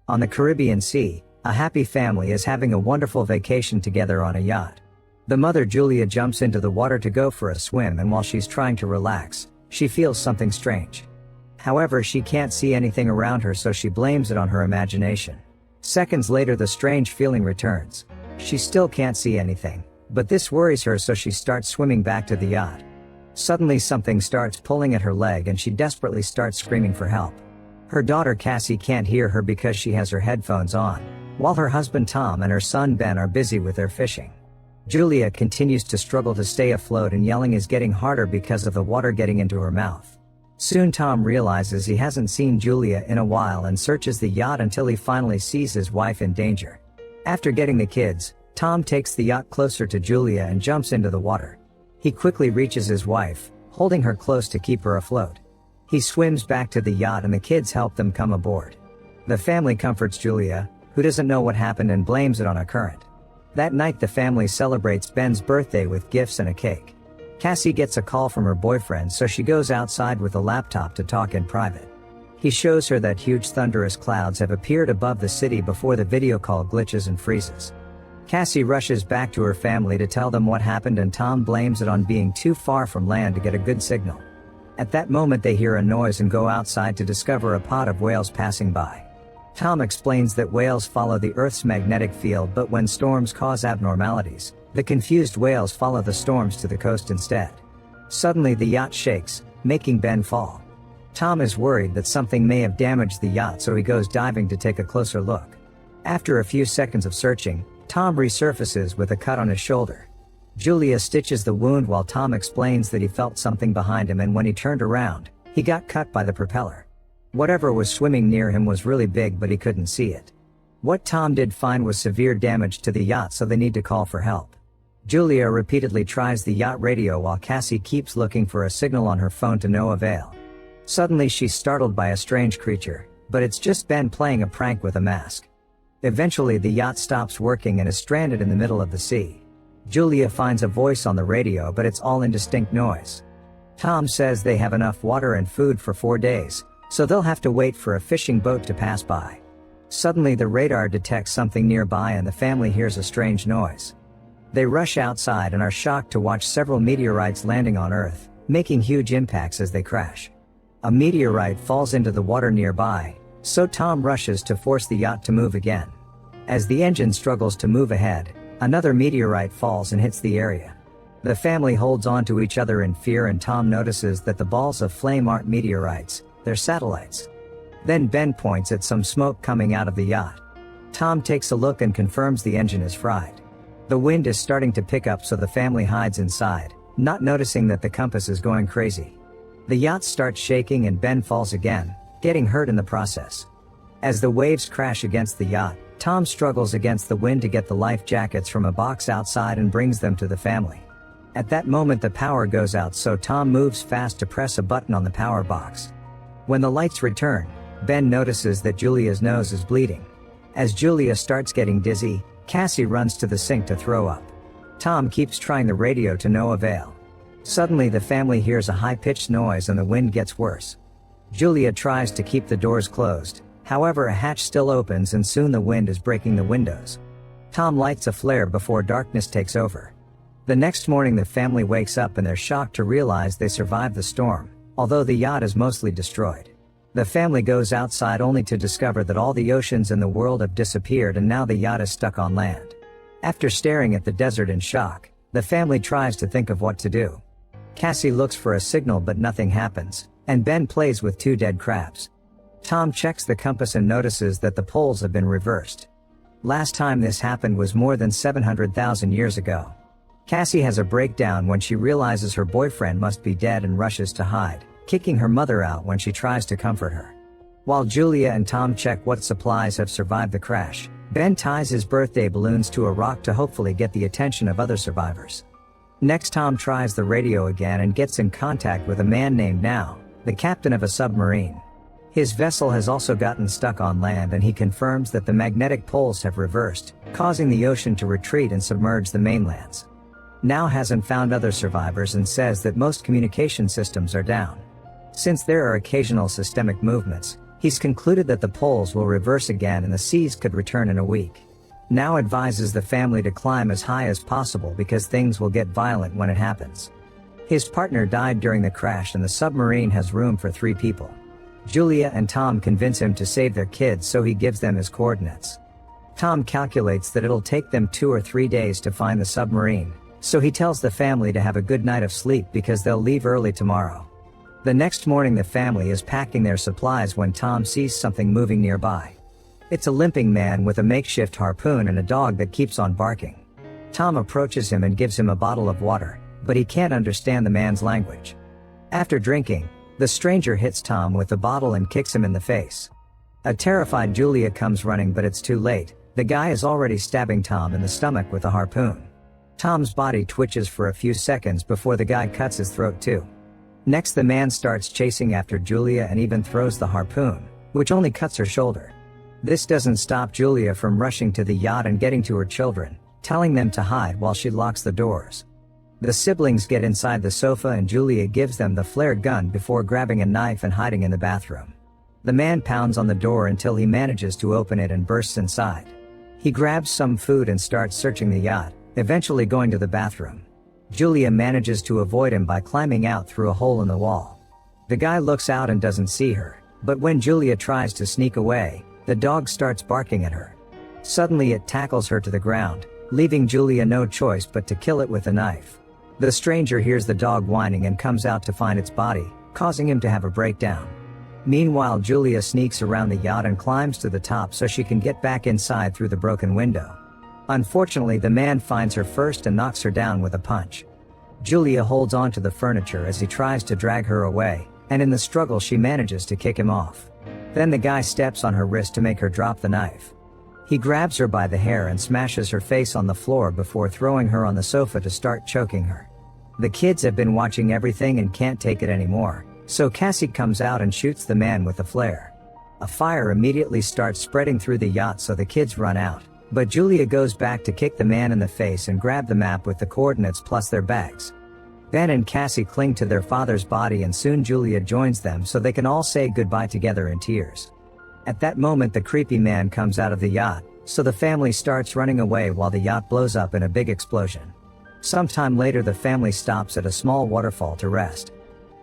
On the Caribbean Sea, a happy family is having a wonderful vacation together on a yacht. The mother Julia jumps into the water to go for a swim, and while she's trying to relax, she feels something strange. However, she can't see anything around her, so she blames it on her imagination. Seconds later, the strange feeling returns. She still can't see anything, but this worries her, so she starts swimming back to the yacht. Suddenly something starts pulling at her leg and she desperately starts screaming for help. Her daughter Cassie can't hear her because she has her headphones on, while her husband Tom and her son Ben are busy with their fishing. Julia continues to struggle to stay afloat, and yelling is getting harder because of the water getting into her mouth. Soon Tom realizes he hasn't seen Julia in a while and searches the yacht until he finally sees his wife in danger. After getting the kids, Tom takes the yacht closer to Julia and jumps into the water. He quickly reaches his wife, holding her close to keep her afloat. He swims back to the yacht and the kids help them come aboard. The family comforts Julia, who doesn't know what happened, and blames it on a current. That night the family celebrates Ben's birthday with gifts and a cake. Cassie gets a call from her boyfriend, so she goes outside with a laptop to talk in private. He shows her that huge thunderous clouds have appeared above the city before the video call glitches and freezes. Cassie rushes back to her family to tell them what happened, and Tom blames it on being too far from land to get a good signal. At that moment they hear a noise and go outside to discover a pod of whales passing by. Tom explains that whales follow the Earth's magnetic field, but when storms cause abnormalities, the confused whales follow the storms to the coast instead. Suddenly the yacht shakes, making Ben fall. Tom is worried that something may have damaged the yacht, so he goes diving to take a closer look. After a few seconds of searching, Tom resurfaces with a cut on his shoulder. Julia stitches the wound while Tom explains that he felt something behind him, and when he turned around, he got cut by the propeller. Whatever was swimming near him was really big, but he couldn't see it. What Tom did find was severe damage to the yacht, so they need to call for help. Julia repeatedly tries the yacht radio while Cassie keeps looking for a signal on her phone to no avail. Suddenly she's startled by a strange creature, but it's just Ben playing a prank with a mask. Eventually the yacht stops working and is stranded in the middle of the sea. Julia finds a voice on the radio, but it's all indistinct noise. Tom says they have enough water and food for 4 days, so they'll have to wait for a fishing boat to pass by. Suddenly the radar detects something nearby and the family hears a strange noise. They rush outside and are shocked to watch several meteorites landing on Earth, making huge impacts as they crash. A meteorite falls into the water nearby, so Tom rushes to force the yacht to move again. As the engine struggles to move ahead, another meteorite falls and hits the area. The family holds on to each other in fear, and Tom notices that the balls of flame aren't meteorites, they're satellites. Then Ben points at some smoke coming out of the yacht. Tom takes a look and confirms the engine is fried. The wind is starting to pick up, so the family hides inside, not noticing that the compass is going crazy. The yacht starts shaking and Ben falls again, getting hurt in the process. As the waves crash against the yacht, Tom struggles against the wind to get the life jackets from a box outside and brings them to the family. At that moment the power goes out, so Tom moves fast to press a button on the power box. When the lights return, Ben notices that Julia's nose is bleeding. As Julia starts getting dizzy, Cassie runs to the sink to throw up. Tom keeps trying the radio to no avail. Suddenly the family hears a high-pitched noise and the wind gets worse. Julia tries to keep the doors closed, however a hatch still opens and soon the wind is breaking the windows. Tom lights a flare before darkness takes over. The next morning the family wakes up and they're shocked to realize they survived the storm, although the yacht is mostly destroyed. The family goes outside only to discover that all the oceans in the world have disappeared and now the yacht is stuck on land. After staring at the desert in shock, the family tries to think of what to do. Cassie looks for a signal but nothing happens, and Ben plays with 2 dead crabs. Tom checks the compass and notices that the poles have been reversed. Last time this happened was more than 700,000 years ago. Cassie has a breakdown when she realizes her boyfriend must be dead and rushes to hide, kicking her mother out when she tries to comfort her. While Julia and Tom check what supplies have survived the crash, Ben ties his birthday balloons to a rock to hopefully get the attention of other survivors. Next, Tom tries the radio again and gets in contact with a man named Now, the captain of a submarine. His vessel has also gotten stuck on land and he confirms that the magnetic poles have reversed, causing the ocean to retreat and submerge the mainlands. Now hasn't found other survivors and says that most communication systems are down. Since there are occasional systemic movements, He's concluded that the poles will reverse again and the seas could return in a week. Now advises the family to climb as high as possible because things will get violent when it happens. His partner died during the crash and the submarine has room for 3 people. Julia and Tom convince him to save their kids, so he gives them his coordinates. Tom calculates that it'll take them 2 or 3 days to find the submarine, so he tells the family to have a good night of sleep because they'll leave early tomorrow. The next morning the family is packing their supplies when Tom sees something moving nearby. It's a limping man with a makeshift harpoon and a dog that keeps on barking. Tom approaches him and gives him a bottle of water, but he can't understand the man's language. After drinking, the stranger hits Tom with the bottle and kicks him in the face. A terrified Julia comes running, but it's too late. The guy is already stabbing Tom in the stomach with a harpoon. Tom's body twitches for a few seconds before the guy cuts his throat too. Next the man starts chasing after Julia and even throws the harpoon, which only cuts her shoulder. This doesn't stop Julia from rushing to the yacht and getting to her children, telling them to hide while she locks the doors. The siblings get inside the sofa and Julia gives them the flare gun before grabbing a knife and hiding in the bathroom. The man pounds on the door until he manages to open it and bursts inside. He grabs some food and starts searching the yacht, eventually going to the bathroom. Julia manages to avoid him by climbing out through a hole in the wall. The guy looks out and doesn't see her, but when Julia tries to sneak away, the dog starts barking at her. Suddenly it tackles her to the ground, leaving Julia no choice but to kill it with a knife. The stranger hears the dog whining and comes out to find its body, causing him to have a breakdown. Meanwhile, Julia sneaks around the yacht and climbs to the top so she can get back inside through the broken window. Unfortunately, the man finds her first and knocks her down with a punch. Julia holds on to the furniture as he tries to drag her away, and in the struggle she manages to kick him off. Then the guy steps on her wrist to make her drop the knife. He grabs her by the hair and smashes her face on the floor before throwing her on the sofa to start choking her. The kids have been watching everything and can't take it anymore, so Cassie comes out and shoots the man with a flare. A fire immediately starts spreading through the yacht, so the kids run out, but Julia goes back to kick the man in the face and grab the map with the coordinates plus their bags. Ben and Cassie cling to their father's body and soon Julia joins them so they can all say goodbye together in tears. At that moment the creepy man comes out of the yacht, so the family starts running away while the yacht blows up in a big explosion. Sometime later the family stops at a small waterfall to rest.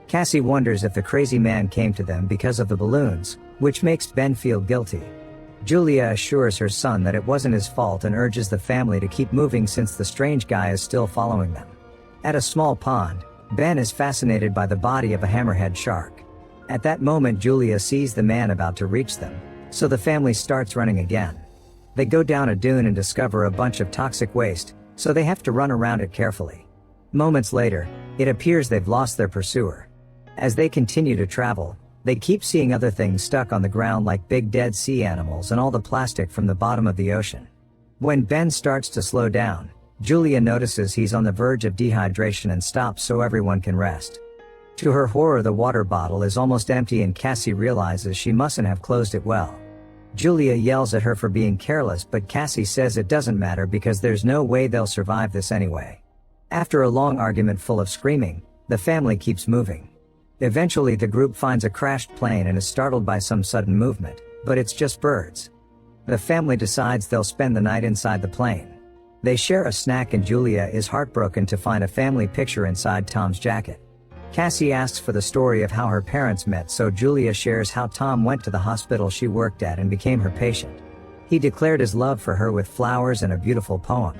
Cassie wonders if the crazy man came to them because of the balloons, which makes Ben feel guilty. Julia assures her son that it wasn't his fault and urges the family to keep moving since the strange guy is still following them. At a small pond, Ben is fascinated by the body of a hammerhead shark. At that moment Julia sees the man about to reach them, so the family starts running again. They go down a dune and discover a bunch of toxic waste, so they have to run around it carefully. Moments later, it appears they've lost their pursuer. As they continue to travel, they keep seeing other things stuck on the ground like big dead sea animals and all the plastic from the bottom of the ocean. When Ben starts to slow down, Julia notices he's on the verge of dehydration and stops so everyone can rest. To her horror, the water bottle is almost empty and Cassie realizes she mustn't have closed it well. Julia yells at her for being careless, but Cassie says it doesn't matter because there's no way they'll survive this anyway. After a long argument full of screaming, the family keeps moving. Eventually the group finds a crashed plane and is startled by some sudden movement, but it's just birds. The family decides they'll spend the night inside the plane. They share a snack and Julia is heartbroken to find a family picture inside Tom's jacket. Cassie asks for the story of how her parents met, so Julia shares how Tom went to the hospital she worked at and became her patient. He declared his love for her with flowers and a beautiful poem.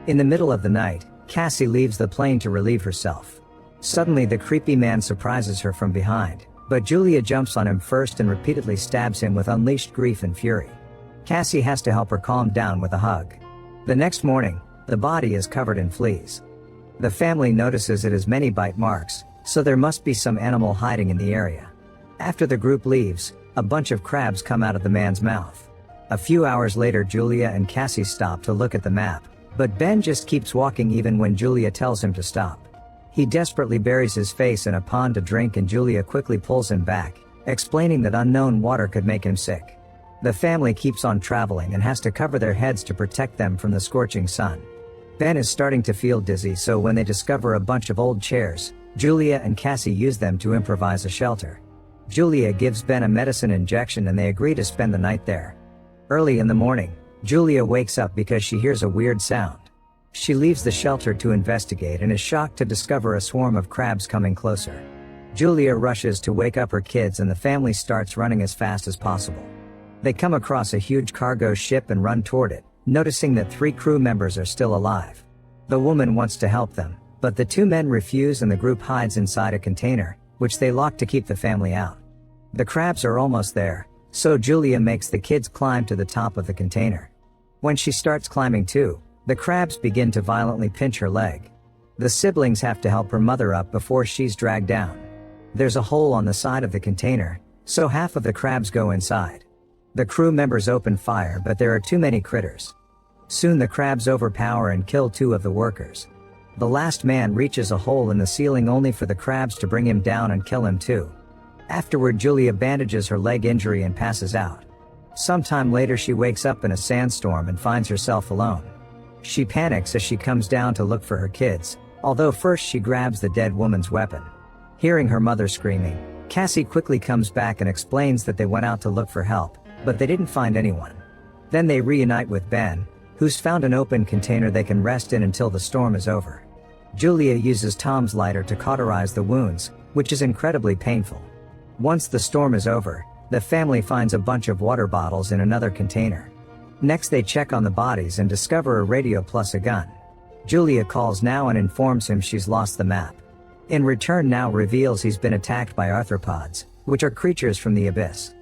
In the middle of the night, Cassie leaves the plane to relieve herself. Suddenly the creepy man surprises her from behind, but Julia jumps on him first and repeatedly stabs him with unleashed grief and fury. Cassie has to help her calm down with a hug. The next morning, the body is covered in fleas. The family notices it has many bite marks, so there must be some animal hiding in the area. After the group leaves, a bunch of crabs come out of the man's mouth. A few hours later Julia and Cassie stop to look at the map, but Ben just keeps walking even when Julia tells him to stop. He desperately buries his face in a pond to drink and Julia quickly pulls him back, explaining that unknown water could make him sick. The family keeps on traveling and has to cover their heads to protect them from the scorching sun. Ben is starting to feel dizzy, so when they discover a bunch of old chairs, Julia and Cassie use them to improvise a shelter. Julia gives Ben a medicine injection and they agree to spend the night there. Early in the morning, Julia wakes up because she hears a weird sound. She leaves the shelter to investigate and is shocked to discover a swarm of crabs coming closer. Julia rushes to wake up her kids and the family starts running as fast as possible. They come across a huge cargo ship and run toward it, noticing that 3 crew members are still alive. The woman wants to help them, but the 2 men refuse and the group hides inside a container, which they lock to keep the family out. The crabs are almost there, so Julia makes the kids climb to the top of the container. When she starts climbing too, the crabs begin to violently pinch her leg. The siblings have to help her mother up before she's dragged down. There's a hole on the side of the container, so half of the crabs go inside. The crew members open fire but there are too many critters. Soon the crabs overpower and kill 2 of the workers. The last man reaches a hole in the ceiling only for the crabs to bring him down and kill him too. Afterward, Julia bandages her leg injury and passes out. Sometime later she wakes up in a sandstorm and finds herself alone. She panics as she comes down to look for her kids, although first she grabs the dead woman's weapon. Hearing her mother screaming, Cassie quickly comes back and explains that they went out to look for help, but they didn't find anyone. Then they reunite with Ben, who's found an open container they can rest in until the storm is over. Julia uses Tom's lighter to cauterize the wounds, which is incredibly painful. Once the storm is over, the family finds a bunch of water bottles in another container. Next they check on the bodies and discover a radio plus a gun. Julia calls Now and informs him she's lost the map. In return, Now reveals he's been attacked by arthropods, which are creatures from the abyss.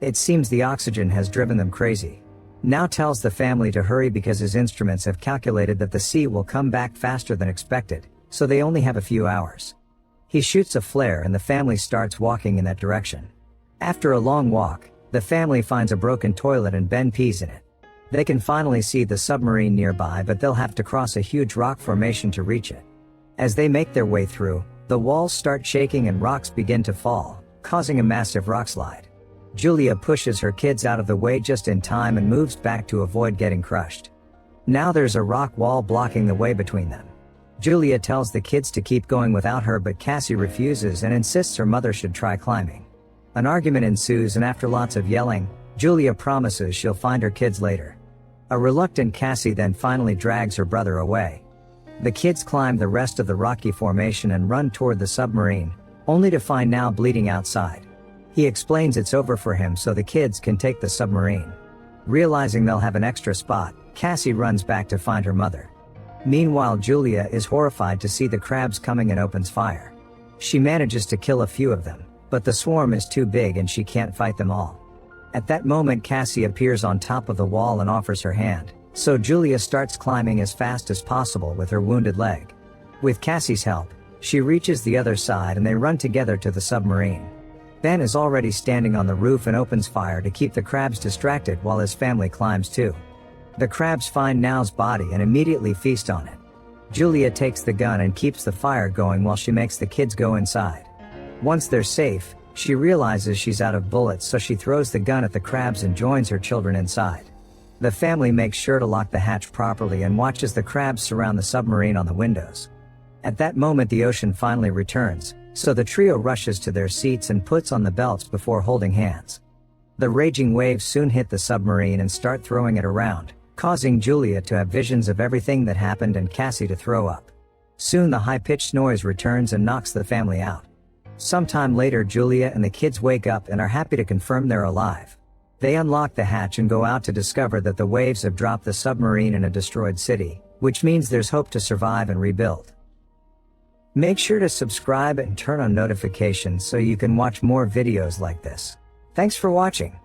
It seems the oxygen has driven them crazy. Now tells the family to hurry because his instruments have calculated that the sea will come back faster than expected, so they only have a few hours. He shoots a flare and the family starts walking in that direction. After a long walk, the family finds a broken toilet and Ben pees in it. They can finally see the submarine nearby, but they'll have to cross a huge rock formation to reach it. As they make their way through, the walls start shaking and rocks begin to fall, causing a massive rock slide. Julia pushes her kids out of the way just in time and moves back to avoid getting crushed. Now there's a rock wall blocking the way between them. Julia tells the kids to keep going without her, but Cassie refuses and insists her mother should try climbing. An argument ensues and after lots of yelling, Julia promises she'll find her kids later. A reluctant Cassie then finally drags her brother away. The kids climb the rest of the rocky formation and run toward the submarine, only to find Now bleeding outside. He explains it's over for him so the kids can take the submarine. Realizing they'll have an extra spot, Cassie runs back to find her mother. Meanwhile, Julia is horrified to see the crabs coming and opens fire. She manages to kill a few of them, but the swarm is too big and she can't fight them all. At that moment, Cassie appears on top of the wall and offers her hand, so Julia starts climbing as fast as possible with her wounded leg. With Cassie's help, she reaches the other side and they run together to the submarine. Ben is already standing on the roof and opens fire to keep the crabs distracted while his family climbs too. The crabs find Now's body and immediately feast on it. Julia takes the gun and keeps the fire going while she makes the kids go inside. Once they're safe, she realizes she's out of bullets, so she throws the gun at the crabs and joins her children inside. The family makes sure to lock the hatch properly and watches the crabs surround the submarine on the windows. At that moment the ocean finally returns, so the trio rushes to their seats and puts on the belts before holding hands. The raging waves soon hit the submarine and start throwing it around, causing Julia to have visions of everything that happened and Cassie to throw up. Soon the high-pitched noise returns and knocks the family out. Sometime later, Julia and the kids wake up and are happy to confirm they're alive. They unlock the hatch and go out to discover that the waves have dropped the submarine in a destroyed city, which means there's hope to survive and rebuild. Make sure to subscribe and turn on notifications so you can watch more videos like this. Thanks for watching.